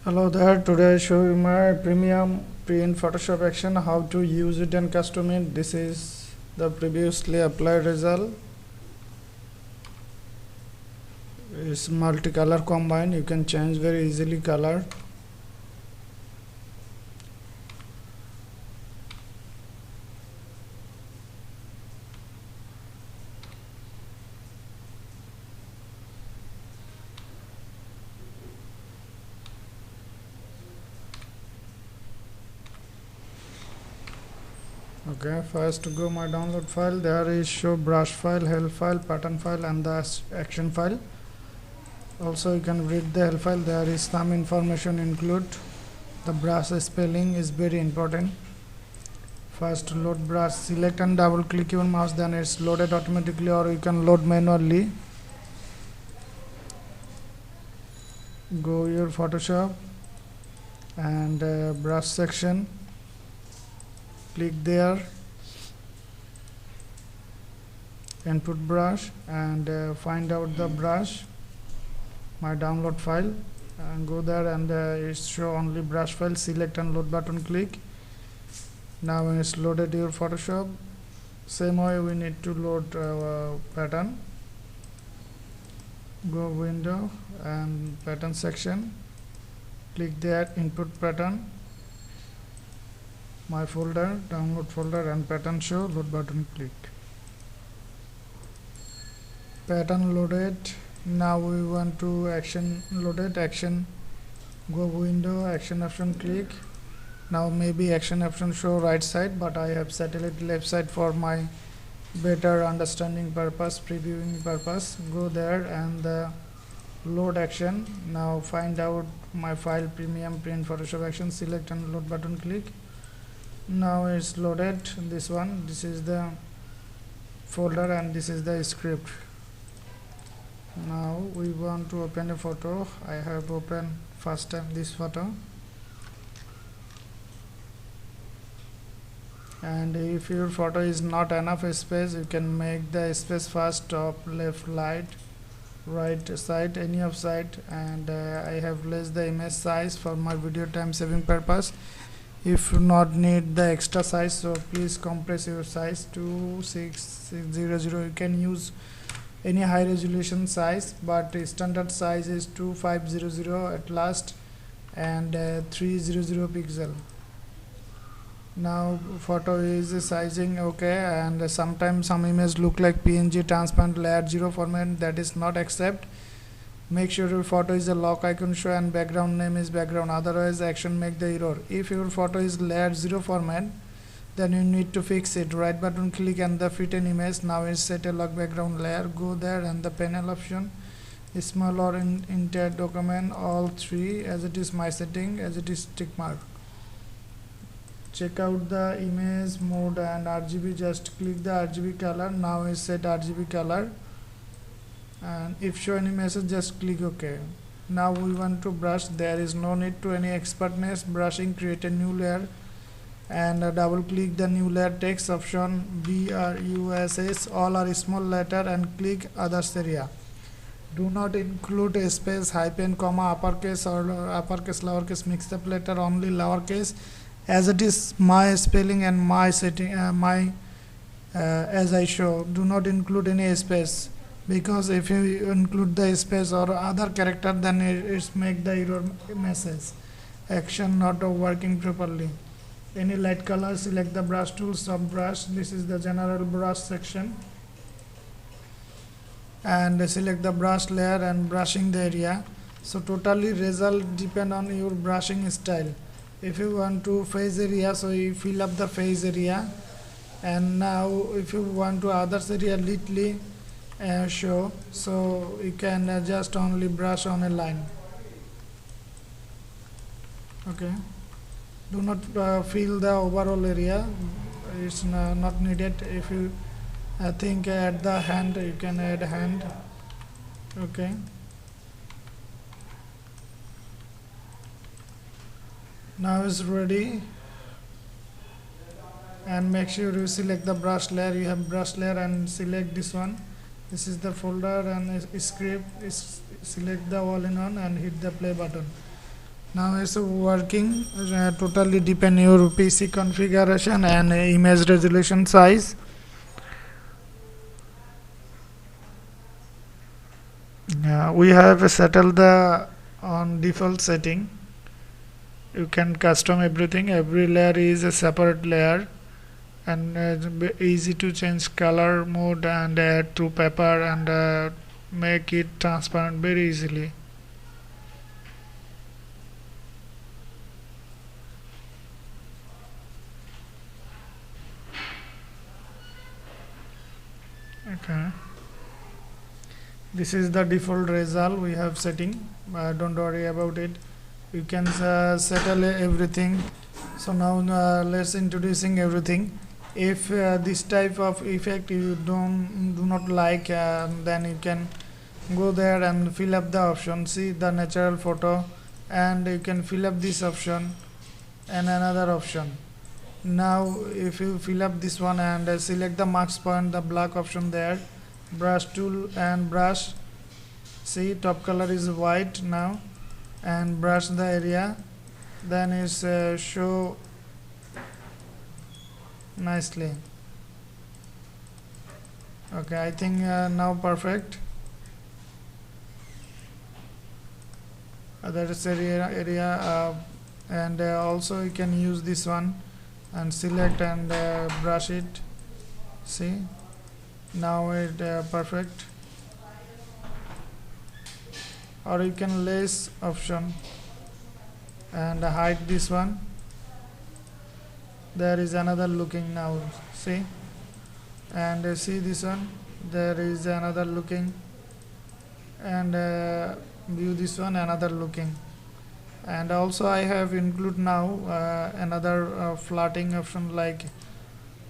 Hello there, today I show you my premium pre-in Photoshop action, how to use it and custom it. This is the previously applied result. It's multicolor combine, you can change very easily color. Okay, first go my download file. There is show brush file, help file, pattern file and the action file. Also you can read the help file. There is some information include. The brush spelling is very important. First load brush, select and double click your mouse, then it's loaded automatically, or you can load manually. Go your Photoshop and brush section, click there, input brush and find out the brush, my download file, and go there and it show only brush file. Select and load button, click. Now when it's loaded your Photoshop, same way we need to load pattern. Go window and pattern section, click there, input pattern, my folder, download folder and pattern show, load button, click. Pattern loaded. Now we want to action loaded, action, go window, action option, click. Now maybe action option show right side, but I have set it left side for my better understanding purpose, previewing purpose. Go there and load action. Now find out my file, premium print Photoshop action, select and load button, click. Now it's loaded. This one, this is the folder and this is the script. Now we want to open a photo. I have opened first time this photo, and if your photo is not enough space, you can make the space first, top, left, right side, any of side, and I have less the image size for my video time saving purpose. If you not need the extra size, so please compress your size to 6600. You can use any high resolution size, but standard size is 2500 at last and 300 pixel. Now photo is sizing okay, and sometimes some image look like PNG transparent layer 0 format, that is not accept. Make sure your photo is a lock icon show and background name is background, otherwise action make the error. If your photo is layer 0 format, then you need to fix it. Right button click and the fit an image. Now it's set a lock background layer. Go there and the panel option, small or entire document, all three, as it is my setting, as it is tick mark. Check out the image mode and RGB, just click the RGB color. Now is set RGB color, and if show any message, just click OK. Now we want to brush. There is no need to any expertness brushing. Create a new layer and double click the new layer, text option, BRUSS, all are small letter, and click others area. Do not include a space, hyphen, comma, uppercase or uppercase, lowercase, mixed up letter, only lowercase, as it is my spelling and my setting, as I show. Do not include any space, because if you include the space or other character, then it's make the error message, action not working properly. Any light color, select the brush tool, sub brush, this is the general brush section, and select the brush layer and brushing the area. So totally result depend on your brushing style. If you want to face area, so you fill up the face area, and now if you want to others area little show, so you can just only brush on a line. Okay, do not fill the overall area, it's not needed. If you think add the hand, you can add hand. Okay, now it's ready, and make sure you select the brush layer. You have brush layer and select this one. This is the folder and script. Select the all-in-one and hit the play button. Now it's working. Totally depend your PC configuration and image resolution size. We have settled the on default setting. You can custom everything. Every layer is a separate layer, and easy to change color mode and add to paper and make it transparent very easily. Okay, this is the default result we have setting. Don't worry about it. You can settle everything. So now let's introducing everything. If this type of effect you do not like, then you can go there and fill up the option. See the natural photo, and you can fill up this option and another option. Now if you fill up this one and select the max point, the black option there, brush tool and brush. See top color is white now, and brush the area, then is show nicely. Okay, I think now perfect. That is area and also you can use this one and select and brush it. See now it perfect. Or you can lace option and hide this one. There is another looking now. See, and see this one, there is another looking, and view this one, another looking. And also I have include now another flatting option, like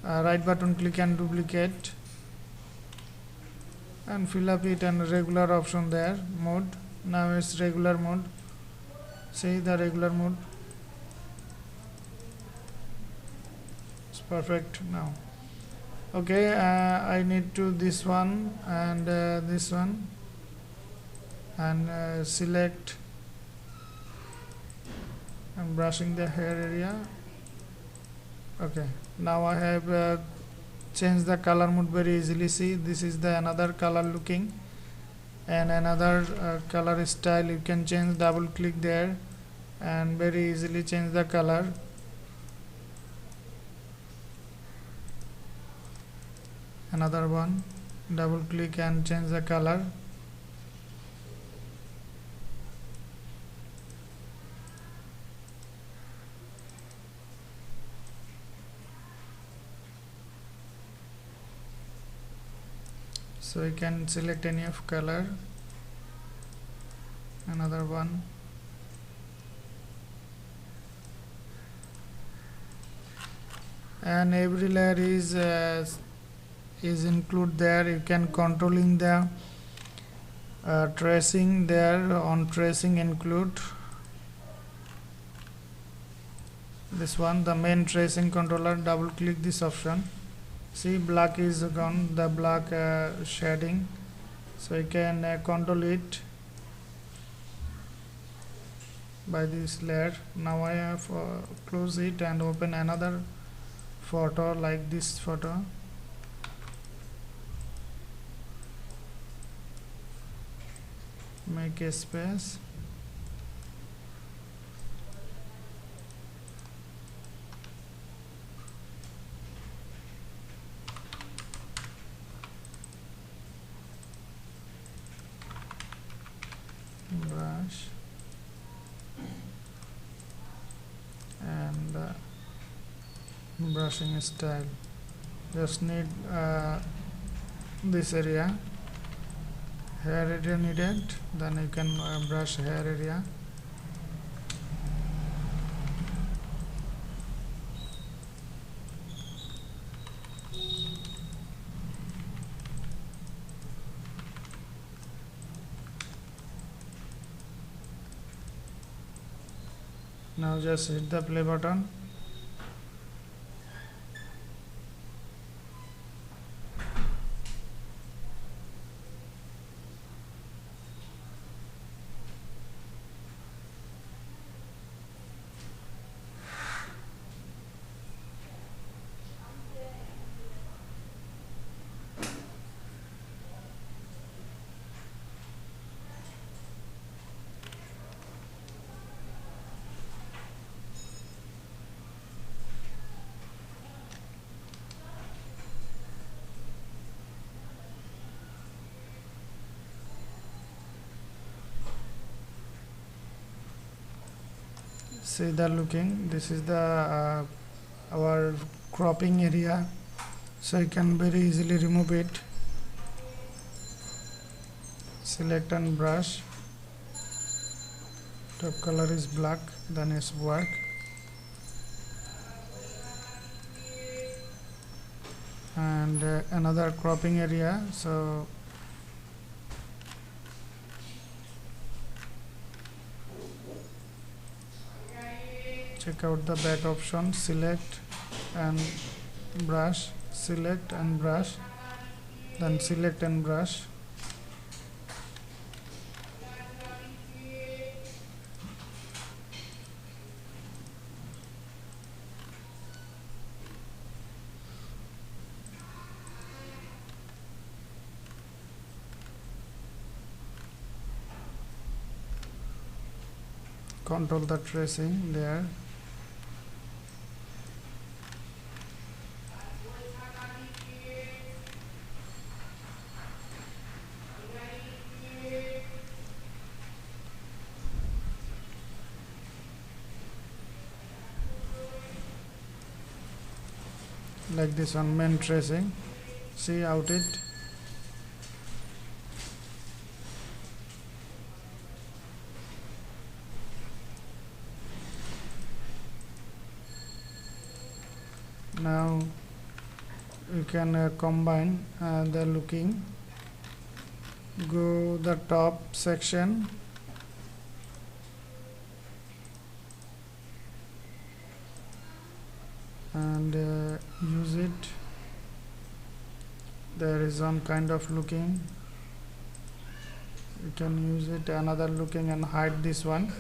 right button click and duplicate and fill up it, and regular option there mode. Now it's regular mode. See the regular mode, it's perfect now. Okay, I need to this one and this one, and select. I'm brushing the hair area. Okay, now I have changed the color mode very easily. See, this is the another color looking, and another color style. You can change, double click there and very easily change the color. Another one, double click and change the color. So you can select any of color. Another one, and every layer is include there. You can controlling the tracing there. On tracing include this one, the main tracing controller. Double click this option. See, black is gone, the black shading, so you can control it by this layer. Now I have close it and open another photo, like this photo. Make a space. Brush and brushing style. Just need this area, hair area needed, then you can brush hair area. Now just hit the play button. See the looking, this is the our cropping area, so you can very easily remove it. Select and brush. Top color is black, then it's work. And another cropping area, so check out the back option, select and brush, select and brush, then select and brush. Control the tracing there. Like this one, main tracing. See out it. Now you can combine the looking. Go the top section, and use it. There is some kind of looking, you can use it. Another looking, and hide this one.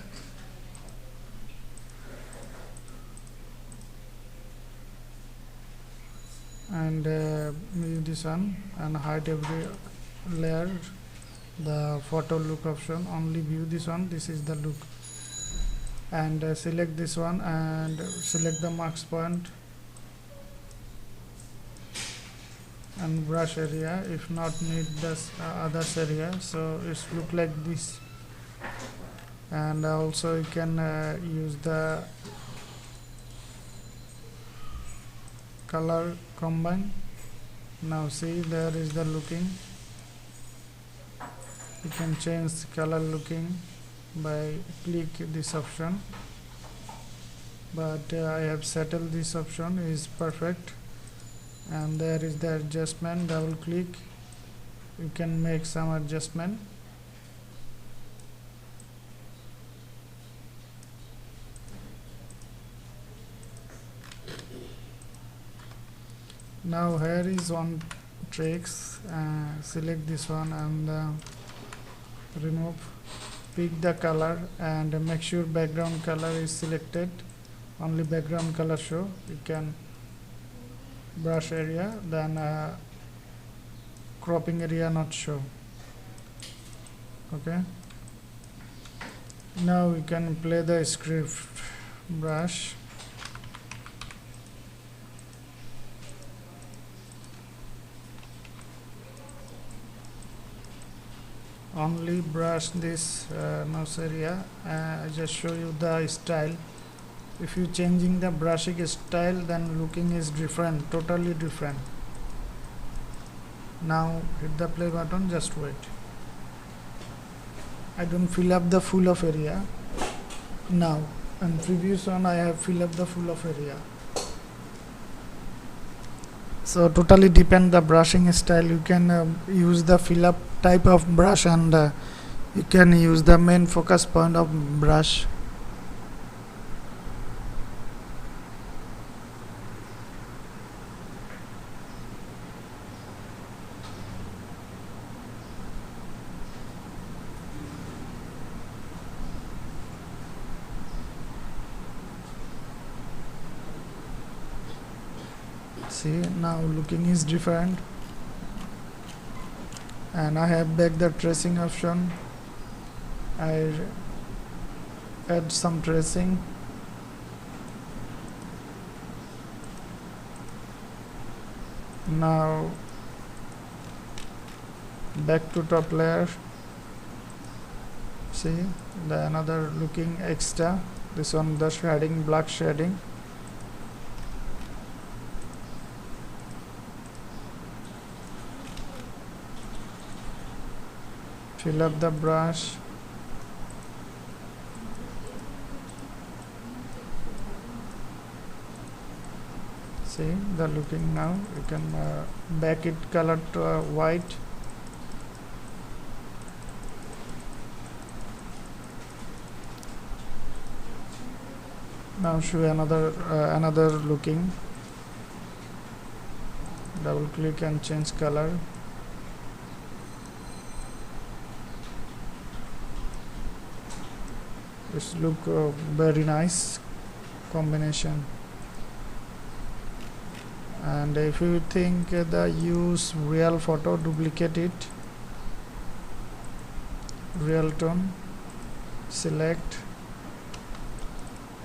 And use this one and hide every layer. The photo look option, only view this one. This is the look. And select this one and select the marks point and brush area. If not need this others area, so it's look like this. And also you can use the color combine. Now see, there is the looking. You can change color looking by click this option, but I have settled this option is perfect. And there is the adjustment, double click, you can make some adjustment. Now here is one tricks. Select this one and remove, pick the color and make sure background color is selected, only background color show. You can brush area, then cropping area not show. Okay, now we can play the script. Brush, only brush this nose area. I just show you the style. If you changing the brushing style, then looking is different, totally different. Now hit the play button, just wait. I don't fill up the full of area now, and previous one I have fill up the full of area. So totally depend the brushing style. You can use the fill up type of brush, and you can use the main focus point of brush. See, now looking is different, and I have back the tracing option. I add some tracing. Now back to top layer. See the another looking extra. This one, the shading, black shading. Fill up the brush. See the looking now. You can back it color to white. Now show another looking. Double click and change color. This look very nice combination. And if you think the use real photo, duplicate it, real tone, select,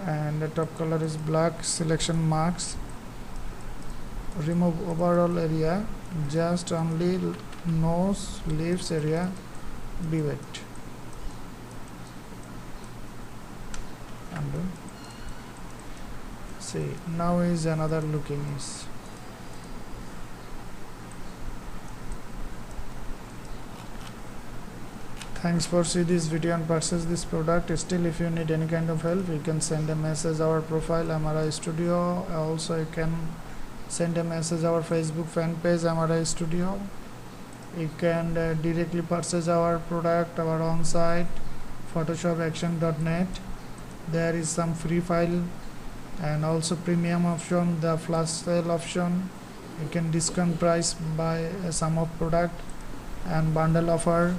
and the top color is black, selection marks, remove overall area, just only nose, lips area, be wet. Undo. See, now is another looking is. Thanks for see this video and purchase this product. Still, if you need any kind of help, you can send a message our profile MRI Studio. Also, you can send a message our Facebook fan page MRI Studio. You can directly purchase our product our on-site photoshopaction.net. There is some free file and also premium option, the flash sale option. You can discount price by a sum of product and bundle offer.